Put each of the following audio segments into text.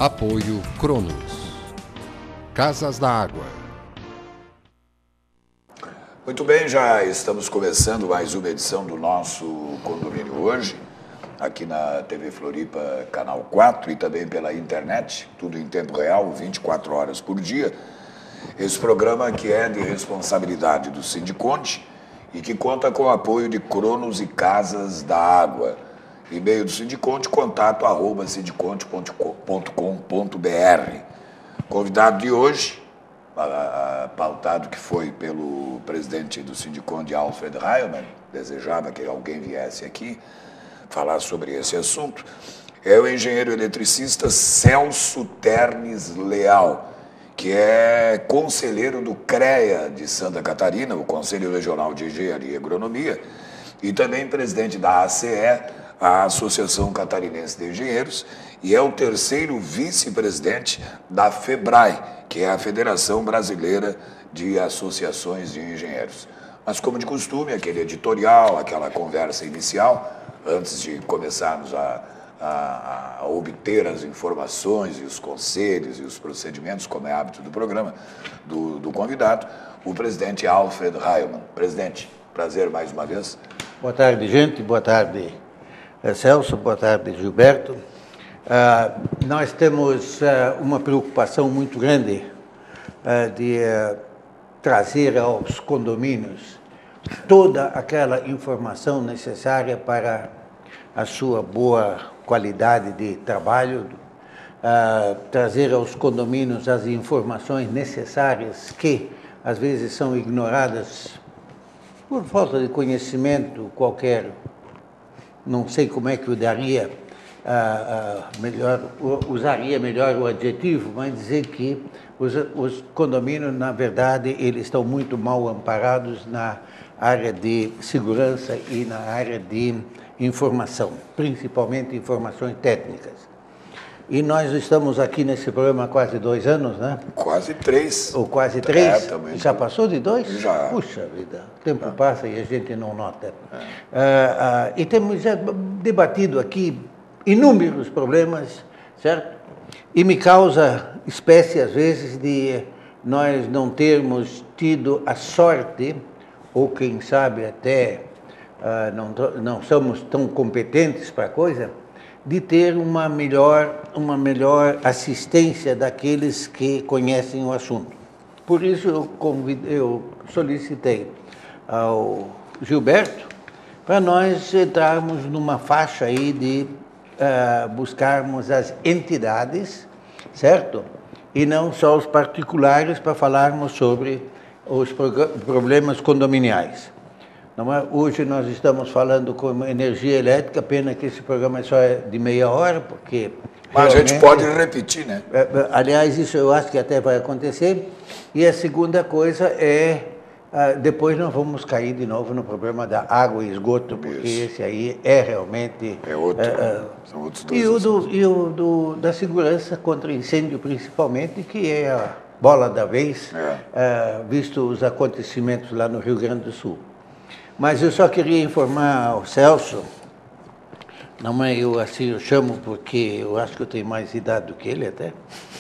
Apoio Cronos. Casas da Água. Muito bem, já estamos começando mais uma edição do nosso Condomínio Hoje, aqui na TV Floripa, Canal 4 e também pela internet, tudo em tempo real, 24 horas por dia. Esse programa que é de responsabilidade do Sindiconte e que conta com o apoio de Cronos e Casas da Água. E-mail do Sindiconte, contato@sindiconte.com.br. Convidado de hoje, pautado que foi pelo presidente do Sindiconte, Alfred Heilmann, desejava que alguém viesse aqui falar sobre esse assunto, é o engenheiro eletricista Celso Ternes Leal, que é conselheiro do CREA de Santa Catarina, o Conselho Regional de Engenharia e Agronomia, e também presidente da ACE, a Associação Catarinense de Engenheiros, e é o terceiro vice-presidente da FEBRAE, que é a Federação Brasileira de Associações de Engenheiros. Mas, como de costume, aquele editorial, aquela conversa inicial, antes de começarmos a obter as informações e os conselhos e os procedimentos, como é hábito do programa, do convidado, o presidente Alfred Heilmann. Presidente, prazer mais uma vez. Boa tarde, gente. Boa tarde, Celso. Boa tarde, Gilberto. Nós temos uma preocupação muito grande de trazer aos condomínios toda aquela informação necessária para a sua boa qualidade de trabalho, trazer aos condomínios as informações necessárias que, às vezes, são ignoradas por falta de conhecimento qualquer. Não sei como é que eu daria usaria melhor o adjetivo, mas dizer que os condomínios, na verdade, eles estão muito mal amparados na área de segurança e na área de informação, principalmente informações técnicas. E nós estamos aqui nesse programa há quase 2 anos, né? Quase 3. Ou quase 3? Também. Já passou de 2? Já. Puxa vida, o tempo passa e a gente não nota. E temos já debatido aqui inúmeros problemas, certo? E me causa espécie, às vezes, de nós não termos tido a sorte, ou quem sabe até não somos tão competentes para a coisa, de ter uma melhor assistência daqueles que conhecem o assunto. Por isso eu solicitei ao Gilberto para nós entrarmos numa faixa aí de buscarmos as entidades, certo? E não só os particulares, para falarmos sobre os problemas condominiais. Não é? Hoje nós estamos falando com energia elétrica, pena que esse programa só é de meia hora, porque... Mas a gente pode repetir, né? Aliás, isso eu acho que até vai acontecer. E a segunda coisa é... depois nós vamos cair de novo no problema da água e esgoto, porque esse aí é realmente... É outro, são outros dois. E o da segurança contra incêndio, principalmente, que é a bola da vez, visto os acontecimentos lá no Rio Grande do Sul. Mas eu só queria informar ao Celso, não é eu assim, eu chamo porque eu acho que eu tenho mais idade do que ele até,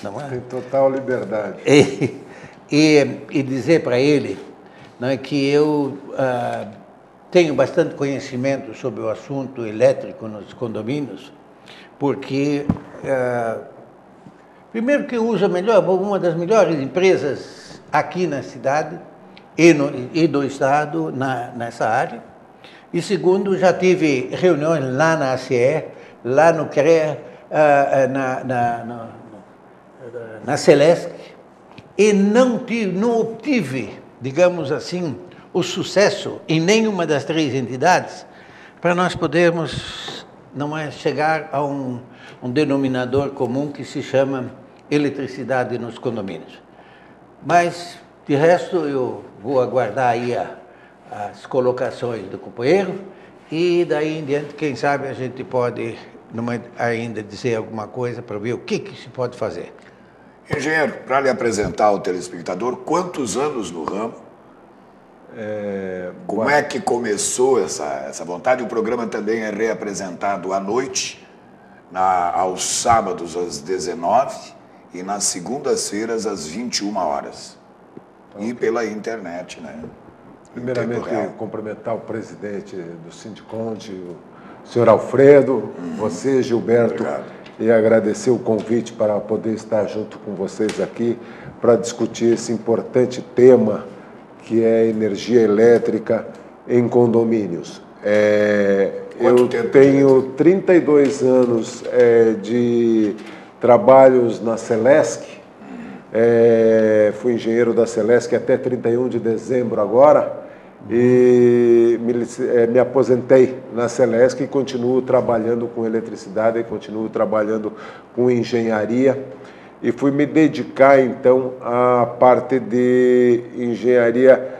não é? Tem total liberdade. E dizer para ele, não é, que eu tenho bastante conhecimento sobre o assunto elétrico nos condomínios, porque, primeiro que eu uso uma das melhores empresas aqui na cidade e do Estado nessa área, e segundo, já tive reuniões lá na ACE, lá no CREA, na Celesc, e não obtive, digamos assim, o sucesso em nenhuma das 3 entidades, para nós podermos chegar a um denominador comum que se chama eletricidade nos condomínios. Mas, de resto, eu vou aguardar aí as colocações do companheiro e daí em diante, quem sabe, a gente pode ainda dizer alguma coisa para ver o que se pode fazer. Engenheiro, para lhe apresentar ao telespectador, quantos anos no ramo? Como é que começou essa vontade? O programa também é reapresentado à noite aos sábados às 19 e nas segundas-feiras às 21 horas. E pela internet, né? Primeiramente, cumprimentar o presidente do Sindiconde, o senhor Alfredo, você, Gilberto, obrigado. E agradecer o convite para poder estar junto com vocês aqui para discutir esse importante tema que é energia elétrica em condomínios. Eu tenho 32 anos de trabalhos na Celesc, fui engenheiro da Celesc até 31 de dezembro agora, e me aposentei na Celesc e continuo trabalhando com eletricidade, e continuo trabalhando com engenharia, e fui me dedicar então à parte de engenharia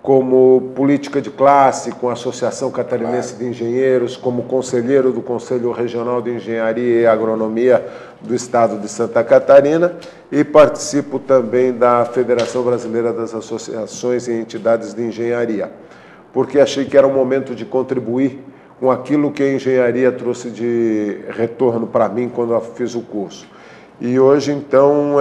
como política de classe, com a Associação Catarinense de Engenheiros, como conselheiro do Conselho Regional de Engenharia e Agronomia do Estado de Santa Catarina, e participo também da Federação Brasileira das Associações e Entidades de Engenharia, porque achei que era o momento de contribuir com aquilo que a engenharia trouxe de retorno para mim quando eu fiz o curso. E hoje, então,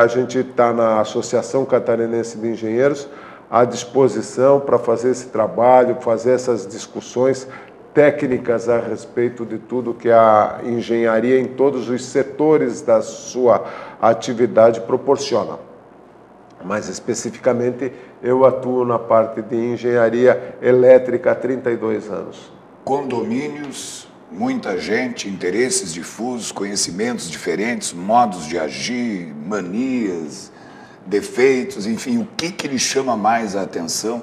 a gente está na Associação Catarinense de Engenheiros, à disposição para fazer esse trabalho, fazer essas discussões técnicas a respeito de tudo que a engenharia em todos os setores da sua atividade proporciona. Mais especificamente, eu atuo na parte de engenharia elétrica há 32 anos. Condomínios, muita gente, interesses difusos, conhecimentos diferentes, modos de agir, manias, defeitos, enfim, o que lhe chama mais a atenção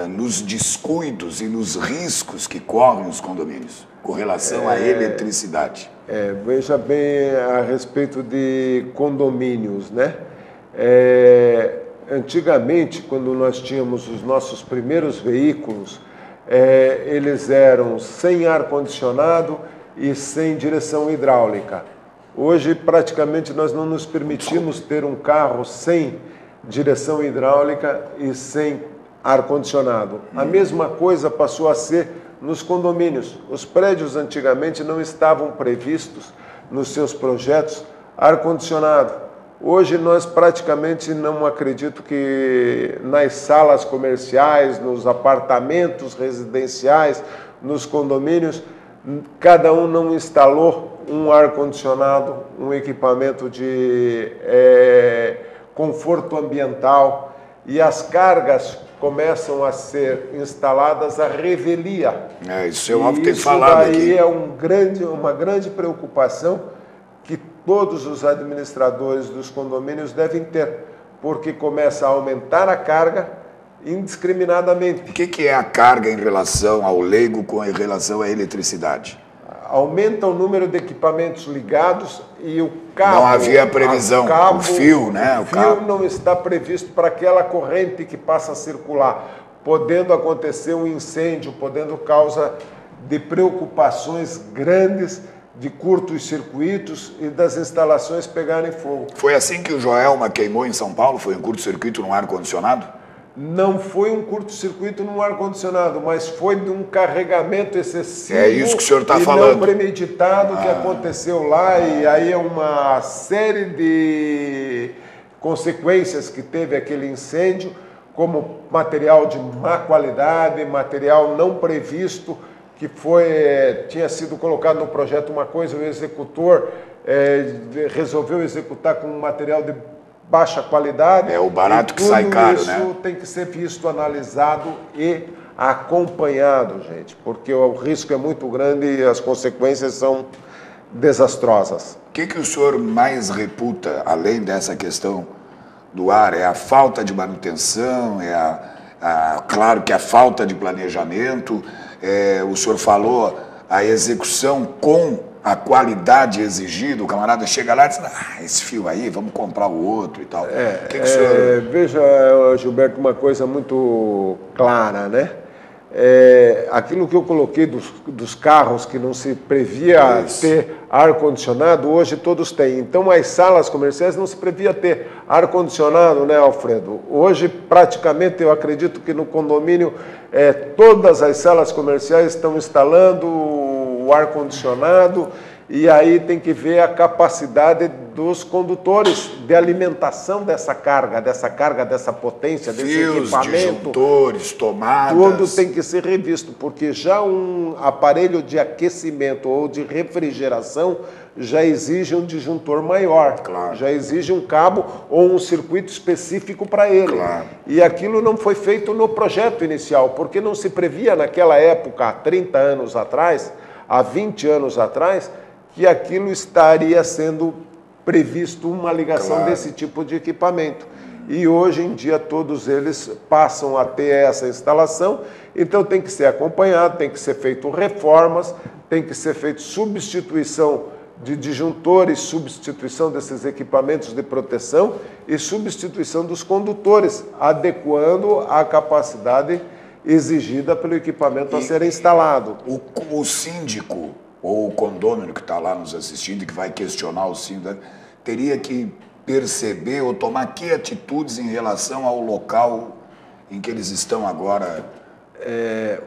nos descuidos e nos riscos que correm os condomínios com relação à eletricidade? Veja bem a respeito de condomínios, né? Antigamente, quando nós tínhamos os nossos primeiros veículos, eles eram sem ar-condicionado e sem direção hidráulica. Hoje, praticamente, nós não nos permitimos ter um carro sem direção hidráulica e sem ar-condicionado. A mesma coisa passou a ser nos condomínios. Os prédios, antigamente, não estavam previstos nos seus projetos ar-condicionado. Hoje, nós praticamente não acredito que nas salas comerciais, nos apartamentos residenciais, nos condomínios, cada um não instalou um ar-condicionado, um equipamento de conforto ambiental, e as cargas começam a ser instaladas à revelia. Isso é óbvio que tem falado aqui. Isso daí é uma grande preocupação que todos os administradores dos condomínios devem ter, porque começa a aumentar a carga indiscriminadamente. O que é a carga em relação ao leigo com relação à eletricidade? Aumenta o número de equipamentos ligados e o cabo... Não havia previsão, o fio, né? O fio não está previsto para aquela corrente que passa a circular, podendo acontecer um incêndio, podendo causa de preocupações grandes, de curtos circuitos e das instalações pegarem fogo. Foi assim que o Joelma queimou em São Paulo? Foi um curto-circuito no ar-condicionado? Não foi um curto-circuito no ar-condicionado, mas foi de um carregamento excessivo. É isso que o senhor está falando. Não premeditado que aconteceu lá, e aí é uma série de consequências que teve aquele incêndio, como material de má qualidade, material não previsto, que tinha sido colocado no projeto uma coisa, o executor resolveu executar com um material de baixa qualidade. É o barato que sai caro, né? Isso tem que ser visto, analisado e acompanhado, gente, porque o risco é muito grande e as consequências são desastrosas. O que o senhor mais reputa, além dessa questão do ar? É a falta de manutenção, claro que a falta de planejamento, o senhor falou a execução com a qualidade exigida, o camarada chega lá e diz, esse fio aí, vamos comprar o outro e tal. O senhor... Veja, Gilberto, uma coisa muito clara, né? Aquilo que eu coloquei dos carros que não se previa ter ar-condicionado, hoje todos têm. Então, as salas comerciais não se previa ter ar-condicionado, né, Alfredo? Hoje, praticamente, eu acredito que no condomínio, todas as salas comerciais estão instalando o ar-condicionado e aí tem que ver a capacidade dos condutores de alimentação dessa carga, dessa potência, desse equipamento. Disjuntores, tomadas. Tudo tem que ser revisto, porque já um aparelho de aquecimento ou de refrigeração já exige um disjuntor maior, claro. Já exige um cabo ou um circuito específico para ele. Claro. E aquilo não foi feito no projeto inicial, porque não se previa naquela época, há 30 anos atrás, há 20 anos atrás, que aquilo estaria sendo previsto uma ligação claro. desse tipo de equipamento. E hoje em dia todos eles passam a ter essa instalação, então tem que ser acompanhado, tem que ser feito reformas, tem que ser feito substituição de disjuntores, substituição desses equipamentos de proteção e substituição dos condutores, adequando à capacidade exigida pelo equipamento a ser instalado. O síndico ou o condômino que está lá nos assistindo e que vai questionar o síndico, teria que perceber ou tomar que atitudes em relação ao local em que eles estão agora?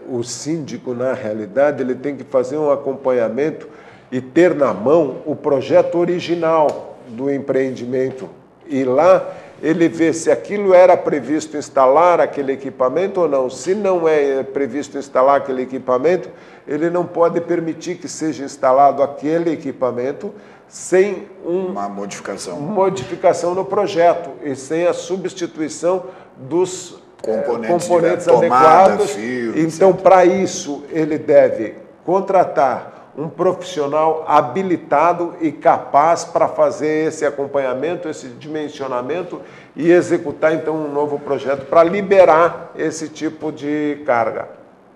O síndico, na realidade, ele tem que fazer um acompanhamento e ter na mão o projeto original do empreendimento. E lá ele vê se aquilo era previsto instalar aquele equipamento ou não. Se não é previsto instalar aquele equipamento, ele não pode permitir que seja instalado aquele equipamento sem uma modificação no projeto e sem a substituição dos componentes tomada, adequados. fio, então, para isso, ele deve contratar um profissional habilitado e capaz para fazer esse acompanhamento, esse dimensionamento e executar, então, um novo projeto para liberar esse tipo de carga.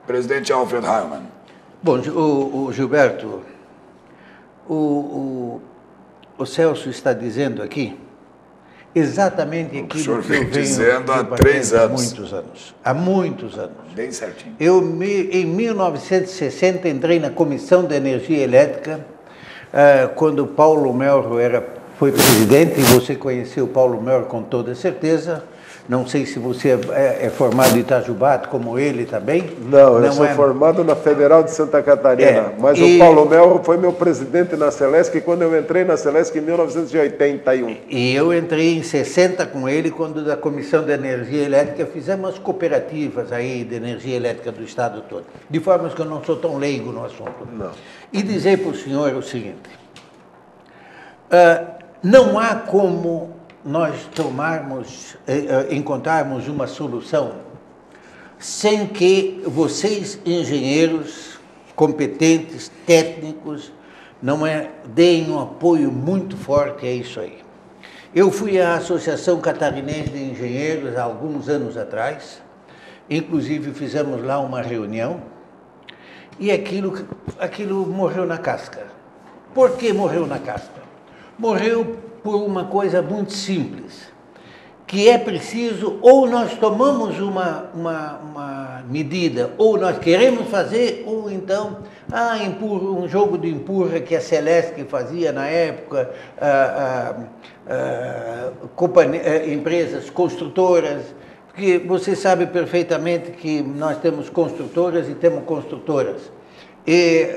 Presidente Alfred Heilmann. Bom, o Gilberto, o Celso está dizendo aqui exatamente aquilo que eu venho dizendo há 3 anos. Há muitos anos. Bem certinho. Em 1960, entrei na Comissão de Energia Elétrica, quando Paulo Melro foi presidente, e você conheceu Paulo Melro com toda certeza. Não sei se você é formado em Itajubá, como ele também. Não, eu sou formado na Federal de Santa Catarina, mas o Paulo Melro foi meu presidente na Celesc quando eu entrei na Celesc em 1981. E eu entrei em 60 com ele, quando da Comissão de Energia Elétrica fizemos cooperativas aí de energia elétrica do estado todo, de forma que eu não sou tão leigo no assunto. Não. E dizer para o senhor o seguinte, não há como nós encontrarmos uma solução sem que vocês, engenheiros competentes, técnicos, deem um apoio muito forte a isso aí. Eu fui à Associação Catarinense de Engenheiros há alguns anos atrás, inclusive fizemos lá uma reunião, e aquilo morreu na casca. Por que morreu na casca? Morreu por uma coisa muito simples, que é preciso, ou nós tomamos uma medida, ou nós queremos fazer, ou então, um jogo de empurra que a Celesc fazia na época, empresas construtoras, porque você sabe perfeitamente que nós temos construtoras e temos construtoras. E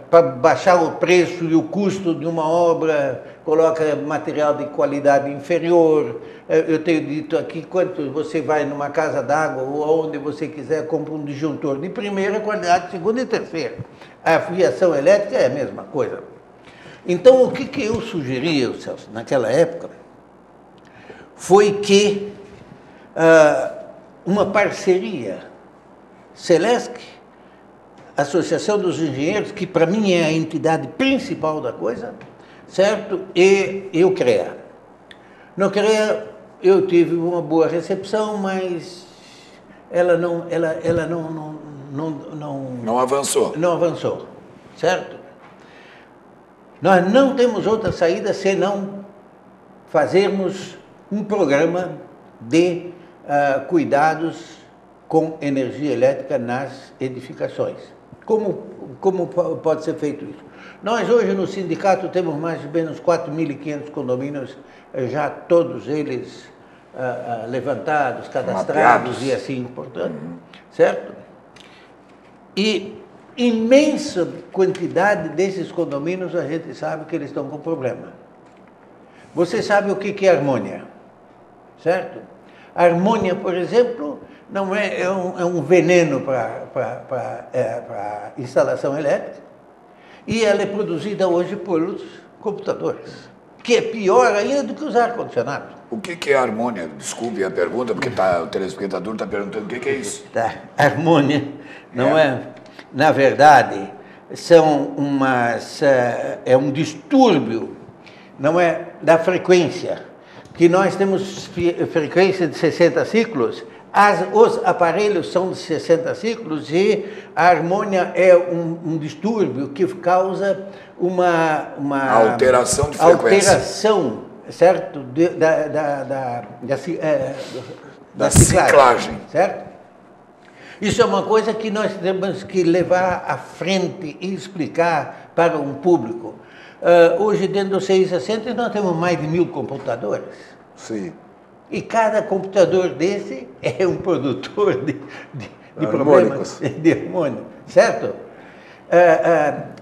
para baixar o preço e o custo de uma obra, coloca material de qualidade inferior. Eu tenho dito aqui, quando você vai numa casa d'água ou onde você quiser, compra um disjuntor de primeira qualidade, segunda e terceira. A fiação elétrica é a mesma coisa. Então, o que eu sugeria, Celso, naquela época, foi que uma parceria Celesc, Associação dos Engenheiros, que para mim é a entidade principal da coisa, certo? E eu CREA. No CREA eu tive uma boa recepção, mas ela não avançou. Não avançou, certo? Nós não temos outra saída senão fazermos um programa de cuidados com energia elétrica nas edificações. Como pode ser feito isso? Nós hoje no sindicato temos mais ou menos 4.500 condomínios, já todos eles levantados, cadastrados e assim, portanto, certo? E imensa quantidade desses condomínios a gente sabe que eles estão com problema. Você sabe o que é harmonia, certo? A harmonia, por exemplo, não é um veneno para instalação elétrica, e ela é produzida hoje pelos computadores, que é pior ainda do que os ar-condicionados. O que é harmonia? Desculpe a pergunta, porque o telespectador está perguntando o que é isso. Tá. Harmonia não é, na verdade, é um distúrbio, não é, da frequência, que nós temos frequência de 60 ciclos, os aparelhos são de 60 ciclos e a harmonia é um distúrbio que causa uma alteração de frequência. Alteração, certo? Da ciclagem, certo? Isso é uma coisa que nós temos que levar à frente e explicar para um público. Hoje, dentro do CI 60, nós temos mais de 1000 computadores. Sim. E cada computador desse é um produtor de problemas de harmônio, certo?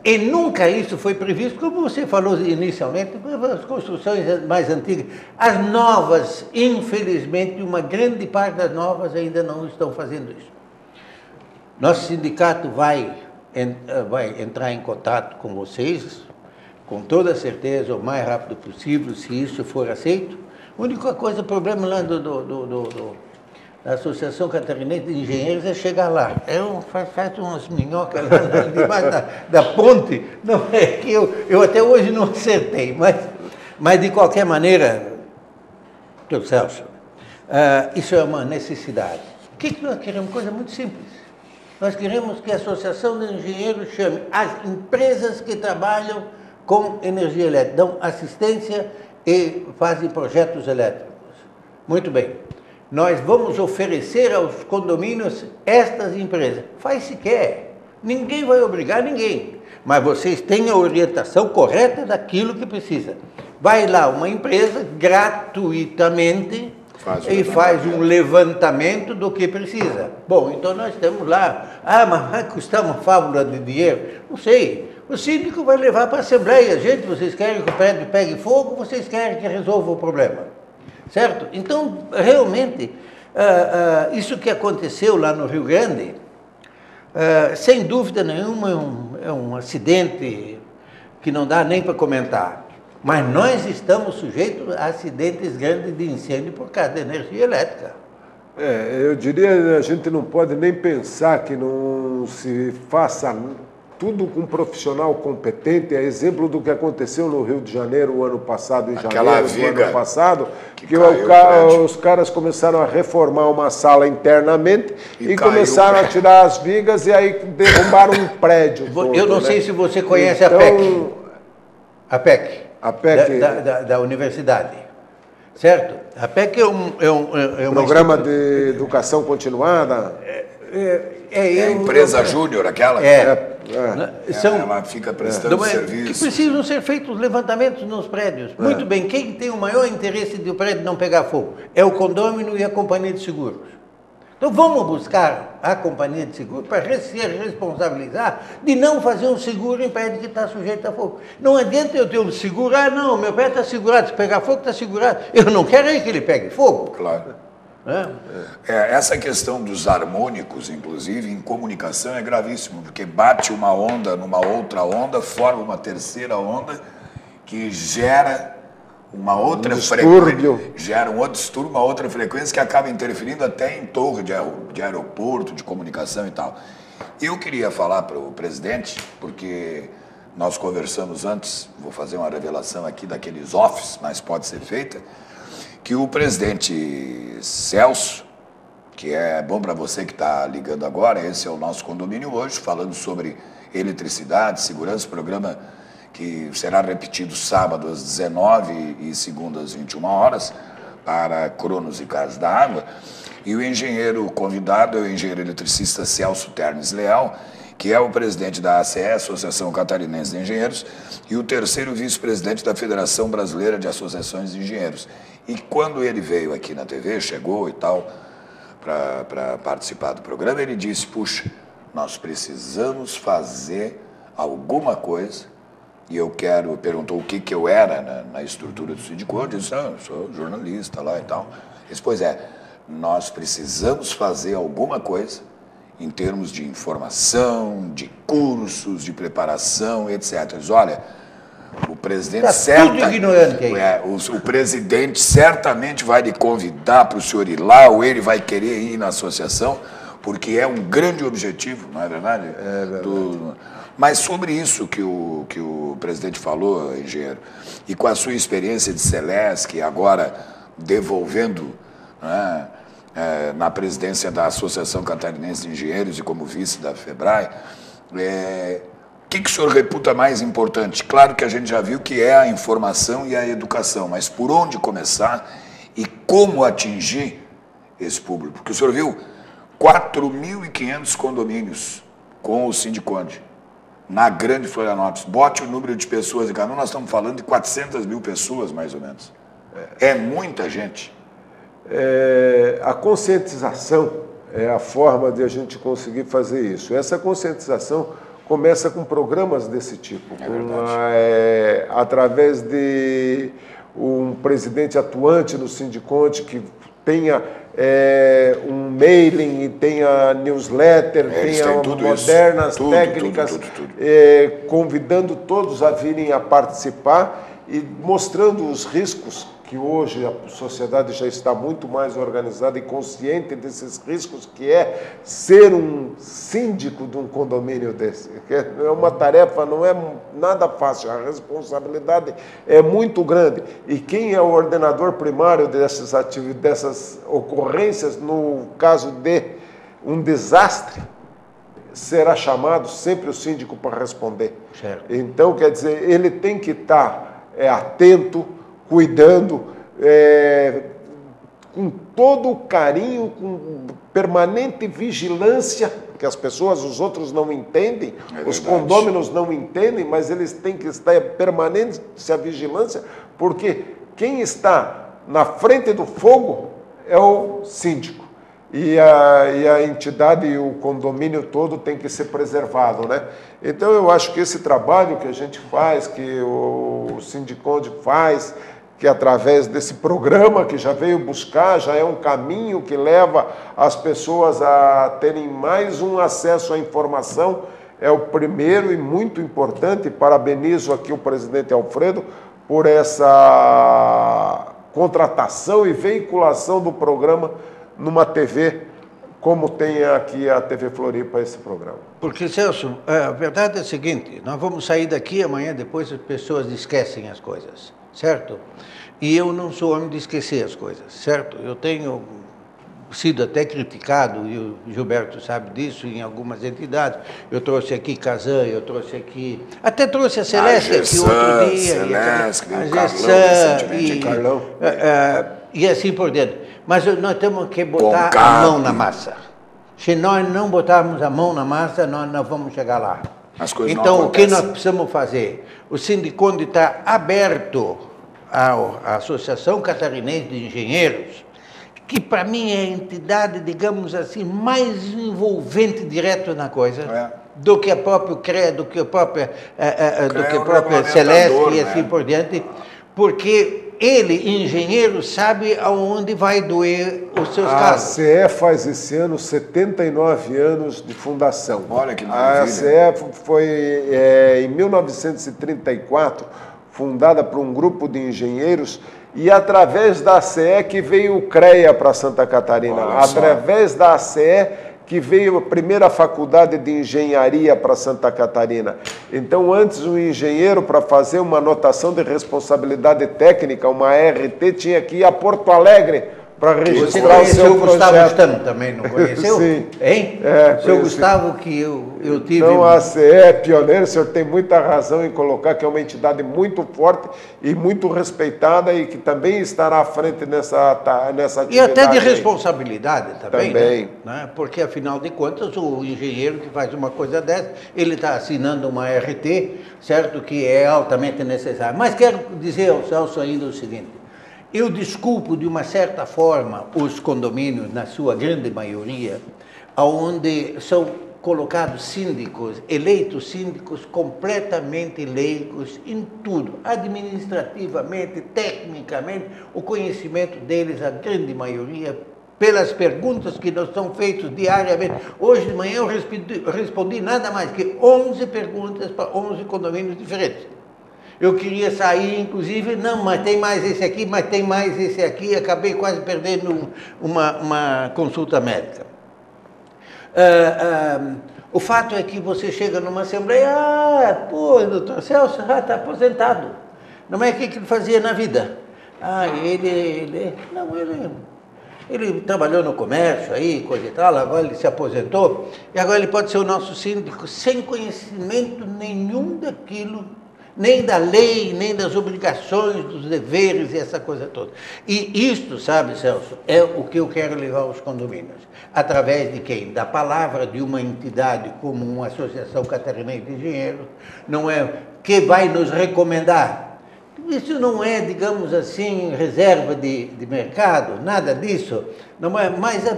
E nunca isso foi previsto, como você falou inicialmente, as construções mais antigas. As novas, infelizmente, uma grande parte das novas ainda não estão fazendo isso. Nosso sindicato vai entrar em contato com vocês, com toda certeza, o mais rápido possível, se isso for aceito. A única coisa, o problema lá da Associação Catarinense de Engenheiros é chegar lá. Faz umas minhocas lá debaixo da ponte. Não é que eu até hoje não acertei, mas de qualquer maneira, doutor Celso, isso é uma necessidade. O que nós queremos? Coisa muito simples. Nós queremos que a Associação de Engenheiros chame as empresas que trabalham com energia elétrica, dão assistência e fazem projetos elétricos. Muito bem. Nós vamos oferecer aos condomínios estas empresas. Faz se quer. Ninguém vai obrigar ninguém. Mas vocês têm a orientação correta daquilo que precisa. Vai lá uma empresa gratuitamente faz um levantamento do que precisa. Bom, então nós temos lá, mas vai custar uma fábula de dinheiro? Não sei. O síndico vai levar para a Assembleia. Gente, vocês querem que o prédio pegue fogo, vocês querem que resolva o problema. Certo? Então, realmente, isso que aconteceu lá no Rio Grande, sem dúvida nenhuma, é um acidente que não dá nem para comentar. Mas nós estamos sujeitos a acidentes grandes de incêndio por causa da energia elétrica. Eu diria, a gente não pode nem pensar que não se faça tudo com um profissional competente. É exemplo do que aconteceu no Rio de Janeiro o ano passado, em janeiro do ano passado, que os caras começaram a reformar uma sala internamente e começaram a tirar as vigas e aí derrubaram um prédio. Eu não sei se você conhece a PEC. A PEC da universidade, certo? A PEC é um programa de educação continuada. É a empresa júnior, aquela? Ela fica prestando serviço. Que precisam ser feitos levantamentos nos prédios. Muito bem, quem tem o maior interesse de o prédio não pegar fogo? É o condômino e a companhia de seguros. Então vamos buscar a companhia de seguro para se responsabilizar de não fazer um seguro em prédio que está sujeito a fogo. Não adianta eu ter um seguro, não, meu prédio está segurado, se pegar fogo está segurado. Eu não quero aí que ele pegue fogo. Claro. Essa questão dos harmônicos, inclusive, em comunicação é gravíssimo, porque bate uma onda numa outra onda, forma uma terceira onda que gera uma outra frequência, gera um outro distúrbio, uma outra frequência que acaba interferindo até em torre de aeroporto, de comunicação e tal. Eu queria falar para o presidente, porque nós conversamos antes, vou fazer uma revelação aqui daqueles offs, mas pode ser feita, que o presidente Celso, que é bom para você que está ligando agora, esse é o nosso condomínio hoje, falando sobre eletricidade, segurança, programa que será repetido sábado às 19 e segunda às 21 horas, para Cronos e Casas da Água. E o engenheiro convidado é o engenheiro eletricista Celso Ternes Leal, que é o presidente da ACE, Associação Catarinense de Engenheiros, e o terceiro vice-presidente da Federação Brasileira de Associações de Engenheiros. E quando ele veio aqui na TV, chegou e tal, para participar do programa, ele disse, puxa, nós precisamos fazer alguma coisa. E perguntou o que eu era na estrutura do Sindicond. Eu disse, eu sou jornalista lá e tal. Ele disse, pois é, nós precisamos fazer alguma coisa em termos de informação, de cursos, de preparação, etc. Ele disse, olha, o presidente o presidente certamente vai lhe convidar para o senhor ir lá, ou ele vai querer ir na associação, porque é um grande objetivo, não é verdade? É verdade. Mas sobre isso que o presidente falou, engenheiro, e com a sua experiência de Celesc, agora devolvendo, né, na presidência da Associação Catarinense de Engenheiros e como vice da FEBRAE, o que o senhor reputa mais importante? Claro que a gente já viu que é a informação e a educação, mas por onde começar e como atingir esse público? Porque o senhor viu 4.500 condomínios com o Sindicond na Grande Florianópolis. Bote o número de pessoas em cada um, nós estamos falando de 400 mil pessoas, mais ou menos. É muita gente. A conscientização é a forma de a gente conseguir fazer isso. Essa conscientização começa com programas desse tipo, através de um presidente atuante no Sindicond que tenha um mailing e tenha newsletter, tenha modernas técnicas, convidando todos a virem a participar e mostrando os riscos, que hoje a sociedade já está muito mais organizada e consciente desses riscos, que é ser um síndico de um condomínio desse. É uma tarefa, não é nada fácil, a responsabilidade é muito grande. E quem é o ordenador primário dessas ocorrências, no caso de um desastre, será chamado sempre o síndico para responder. Certo. Então, quer dizer, ele tem que estar atento, cuidando, com todo o carinho, com permanente vigilância, que as pessoas, os outros não entendem, os condôminos não entendem, mas eles têm que estar permanente a vigilância, porque quem está na frente do fogo é o síndico. E a entidade e o condomínio todo tem que ser preservado, né? Então, eu acho que esse trabalho que a gente faz, que o Sindicond faz, que através desse programa que já veio buscar, já é um caminho que leva as pessoas a terem mais um acesso à informação, é o primeiro e muito importante. Parabenizo aqui o presidente Alfredo por essa contratação e veiculação do programa numa TV, como tem aqui a TV Floripa esse programa. Porque, Celso, a verdade é a seguinte, nós vamos sair daqui amanhã, depois as pessoas esquecem as coisas, certo? E eu não sou homem de esquecer as coisas, certo? Eu tenho sido até criticado, e o Gilberto sabe disso, em algumas entidades. Eu trouxe aqui Kazan, eu trouxe aqui... Até trouxe a Celeste aqui outro dia. Celeste, o Carlão, e assim por dentro. Mas nós temos que botar a mão na massa. Se nós não botarmos a mão na massa, nós não vamos chegar lá. Então, o que nós precisamos fazer? O Sindicond está aberto à Associação Catarinense de Engenheiros, que para mim é a entidade, digamos assim, mais envolvente direto na coisa, do que a própria CREA, do que a própria Celeste e assim por diante, porque ele, engenheiro, sabe aonde vai doer os seus casos. A ACE faz esse ano 79 anos de fundação. Olha que maravilha. A ACE foi, em 1934, fundada por um grupo de engenheiros, e através da ACE que veio o CREA para Santa Catarina. Através da ACE que veio a primeira faculdade de engenharia para Santa Catarina. Então, antes, o engenheiro, para fazer uma anotação de responsabilidade técnica, uma RT, tinha que ir a Porto Alegre para registrar o seu projeto. O Gustavo Stam também, não conheceu? Sim. Hein? O seu Gustavo, que eu tive... Então, a ACE é pioneira, o senhor tem muita razão em colocar que é uma entidade muito forte e muito respeitada e que também estará à frente nessa atividade. E até de responsabilidade também. Né? Porque, afinal de contas, o engenheiro que faz uma coisa dessa, ele está assinando uma RT, certo? Que é altamente necessário. Mas quero dizer ao Celso ainda o seguinte: eu desculpo, de uma certa forma, os condomínios, na sua grande maioria, onde são colocado síndicos, eleitos síndicos completamente leigos em tudo, administrativamente, tecnicamente, o conhecimento deles, a grande maioria, pelas perguntas que nos são feitas diariamente. Hoje de manhã eu respondi nada mais que 11 perguntas para 11 condomínios diferentes. Eu queria sair, inclusive, não, mas tem mais esse aqui, mas tem mais esse aqui, acabei quase perdendo uma consulta médica. O fato é que você chega numa assembleia, pô, doutor Celso já está aposentado. Não é o que ele fazia na vida? Ele trabalhou no comércio aí, coisa e tal, agora ele se aposentou, e agora ele pode ser o nosso síndico sem conhecimento nenhum daquilo, nem da lei, nem das obrigações, dos deveres e essa coisa toda. E isto, sabe, Celso, é o que eu quero levar aos condomínios. Através de quem? Da palavra de uma entidade como uma Associação Catarinense de Engenheiros, não é que vai nos recomendar. Isso não é, digamos assim, reserva de mercado, nada disso. Não é, mas se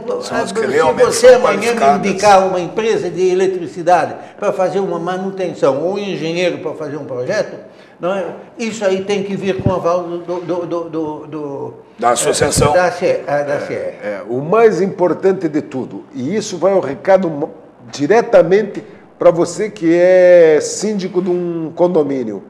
você amanhã me indicar uma empresa de eletricidade para fazer uma manutenção, ou um engenheiro para fazer um projeto, não é, isso aí tem que vir com o aval da associação. Da CE. O mais importante de tudo, e isso vai o recado diretamente para você que é síndico de um condomínio.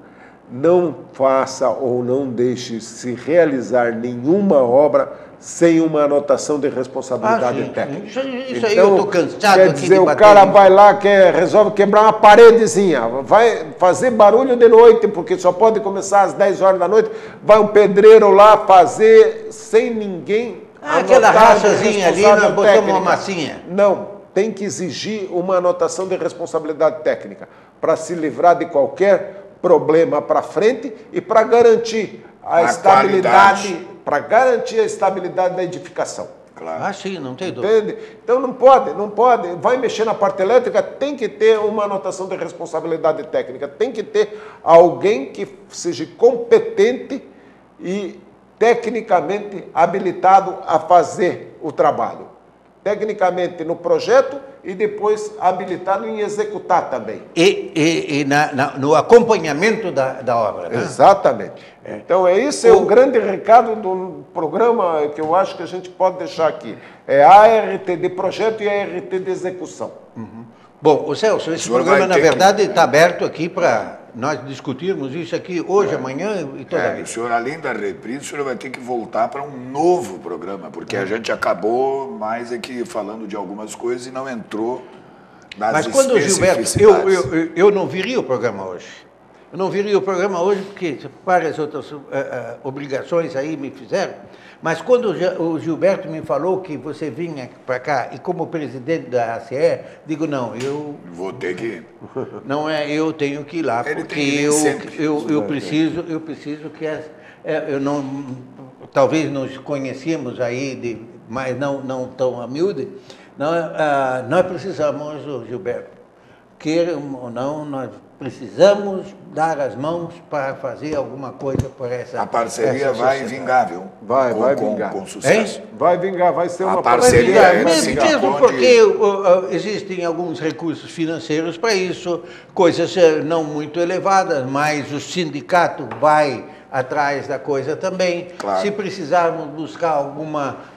Não faça ou não deixe se realizar nenhuma obra sem uma anotação de responsabilidade técnica. Isso então, aí eu estou cansado quer dizer, o cara vai lá, resolve quebrar uma paredezinha, vai fazer barulho de noite, porque só pode começar às 10 horas da noite, vai um pedreiro lá fazer sem ninguém aquela rachazinha ali, nós botamos uma massinha. Não, tem que exigir uma anotação de responsabilidade técnica para se livrar de qualquer problema para frente e para garantir a estabilidade, para garantir a estabilidade da edificação. Claro. Sim, não tem dúvida. Entende? Então não pode. Vai mexer na parte elétrica, tem que ter uma anotação de responsabilidade técnica, tem que ter alguém que seja competente e tecnicamente habilitado a fazer o trabalho. Tecnicamente no projeto e depois habilitado em executar também. E no acompanhamento da obra. Né? Exatamente. Então, esse é o grande recado do programa que eu acho que a gente pode deixar aqui. É a ART de projeto e a ART de execução. Uhum. Bom, o Celso, esse programa, na verdade, está aberto aqui para nós discutirmos isso aqui hoje, amanhã e toda vez. O senhor, além da reprise, o senhor vai ter que voltar para um novo programa, porque a gente acabou mais aqui falando de algumas coisas e não entrou nas especificidades. Mas quando o Gilberto, eu não viria o programa hoje. Eu não viria o programa hoje porque várias outras obrigações aí me fizeram. Mas quando o Gilberto me falou que você vinha para cá e como presidente da ACE, digo, não, eu... Vou ter que ir. Não é, eu tenho que ir lá, porque eu preciso que... eu não, talvez nos conhecíamos aí, mas não tão a miúde. Nós precisamos, Gilberto, queiram ou não, nós precisamos dar as mãos para fazer alguma coisa por essa... A parceria vai vingar, viu? Vai vingar. Com sucesso. Vai vingar, vai ser uma parceria. Mesmo porque existem alguns recursos financeiros para isso, coisas não muito elevadas, mas o sindicato vai atrás da coisa também. Claro. Se precisarmos buscar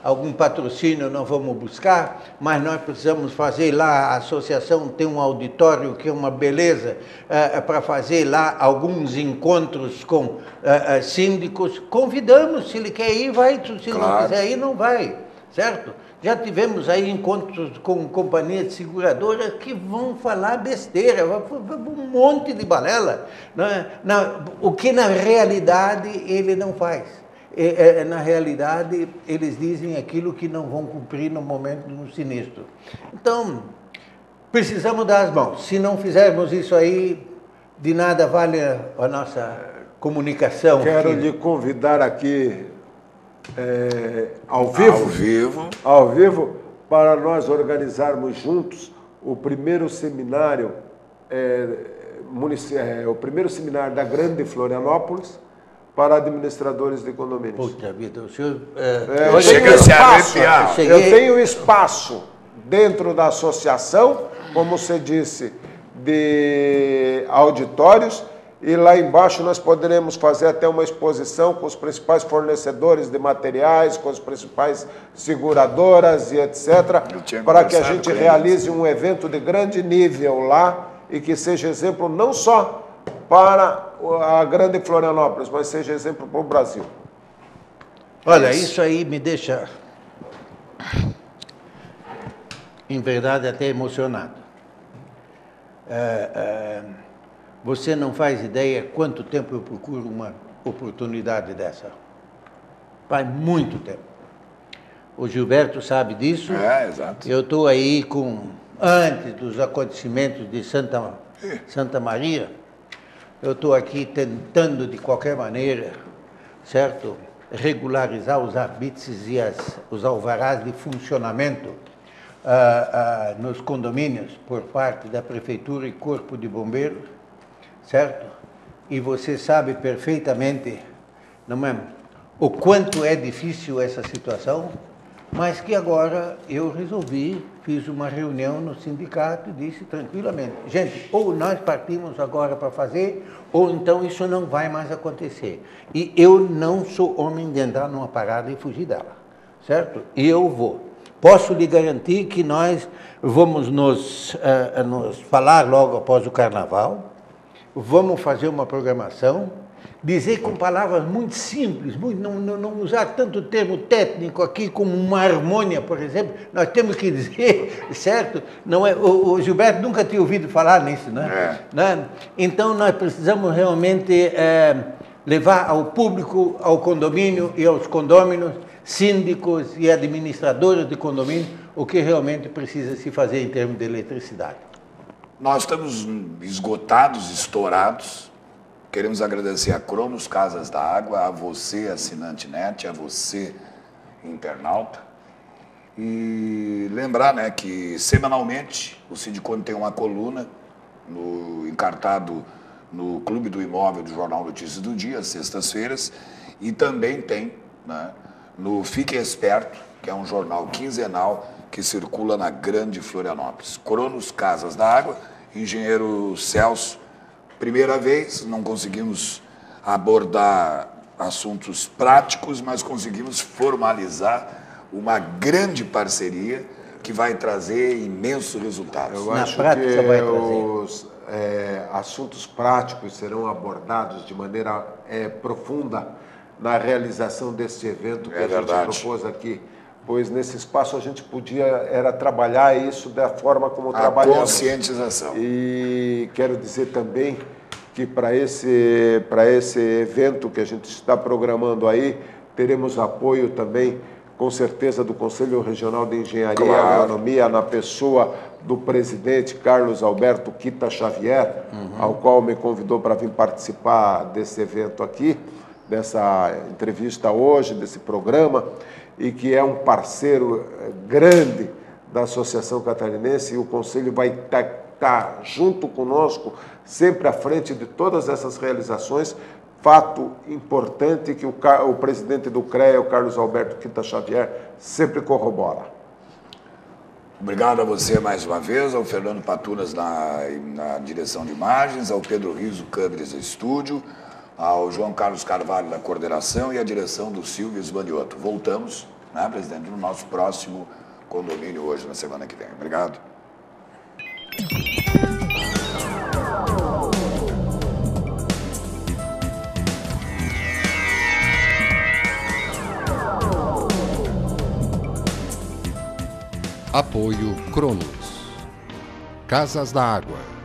algum patrocínio, nós vamos buscar, mas nós precisamos fazer lá, a associação tem um auditório que é uma beleza, para fazer lá alguns encontros com síndicos. Convidamos, se ele quer ir, vai, se não quiser ir, não vai, certo? Já tivemos aí encontros com companhias de seguradoras que vão falar besteira, um monte de balela, o que na realidade ele não faz. Na realidade, eles dizem aquilo que não vão cumprir no momento do sinistro. Então, precisamos dar as mãos. Se não fizermos isso aí, de nada vale a nossa comunicação. Quero lhe convidar aqui... ao vivo, para nós organizarmos juntos o primeiro seminário da Grande Florianópolis para administradores de condomínios. Puta vida, o senhor... Eu tenho espaço dentro da associação como você disse, de auditórios, e lá embaixo nós poderemos fazer até uma exposição com os principais fornecedores de materiais, com as principais seguradoras e etc., para que a gente realize um evento de grande nível lá e que seja exemplo não só para a grande Florianópolis, mas seja exemplo para o Brasil. Olha, isso aí me deixa, em verdade, até emocionado. Você não faz ideia quanto tempo eu procuro uma oportunidade dessa. Faz muito tempo. O Gilberto sabe disso. Exato. Eu estou aí antes dos acontecimentos de Santa Maria, eu estou aqui tentando, de qualquer maneira, certo, regularizar os arbitres e os alvarás de funcionamento nos condomínios por parte da Prefeitura e Corpo de Bombeiros, certo? E você sabe perfeitamente, não é, o quanto é difícil essa situação, mas que agora eu resolvi, fiz uma reunião no sindicato e disse tranquilamente, gente, ou nós partimos agora para fazer, ou então isso não vai mais acontecer. E eu não sou homem de entrar numa parada e fugir dela, certo? E eu vou. Posso lhe garantir que nós vamos nos falar logo após o Carnaval, vamos fazer uma programação, dizer com palavras muito simples, não usar tanto termo técnico aqui como uma harmonia, por exemplo, nós temos que dizer, certo? Não é, o Gilberto nunca tinha ouvido falar nisso, né? Né? Então nós precisamos realmente levar ao público, ao condomínio e aos condôminos, síndicos e administradores de condomínio, o que realmente precisa se fazer em termos de eletricidade. Nós estamos esgotados, estourados. Queremos agradecer a Cronos Casas da Água, a você, assinante NET, a você, internauta. E lembrar, né, que semanalmente o Sindicone tem uma coluna encartado no Clube do Imóvel do Jornal Notícias do Dia, às sextas-feiras, e também tem, né, no Fique Esperto, que é um jornal quinzenal que circula na Grande Florianópolis. Cronos Casas da Água, engenheiro Celso, primeira vez, não conseguimos abordar assuntos práticos, mas conseguimos formalizar uma grande parceria que vai trazer imensos resultados. Eu acho que os assuntos práticos serão abordados de maneira profunda na realização desse evento que a gente propôs aqui. Pois nesse espaço a gente podia trabalhar isso da forma como trabalhamos. A conscientização. E quero dizer também que para esse evento que a gente está programando aí, teremos apoio também, com certeza, do Conselho Regional de Engenharia e Agronomia, na pessoa do presidente Carlos Alberto Quita Xavier, ao qual me convidou para vir participar desse evento aqui, dessa entrevista hoje, desse programa, e que é um parceiro grande da Associação Catarinense, e o Conselho vai estar junto conosco, sempre à frente de todas essas realizações. Fato importante que o presidente do CREA, o Carlos Alberto Quita Xavier, sempre corrobora. Obrigado a você mais uma vez, ao Fernando Patunas na direção de imagens, ao Pedro Riso Câmeras Estúdio, ao João Carlos Carvalho na coordenação e à direção do Silvio Smanioto. Voltamos, né, presidente, no nosso próximo condomínio hoje, na semana que vem. Obrigado. Apoio Cronos. Casas da Água.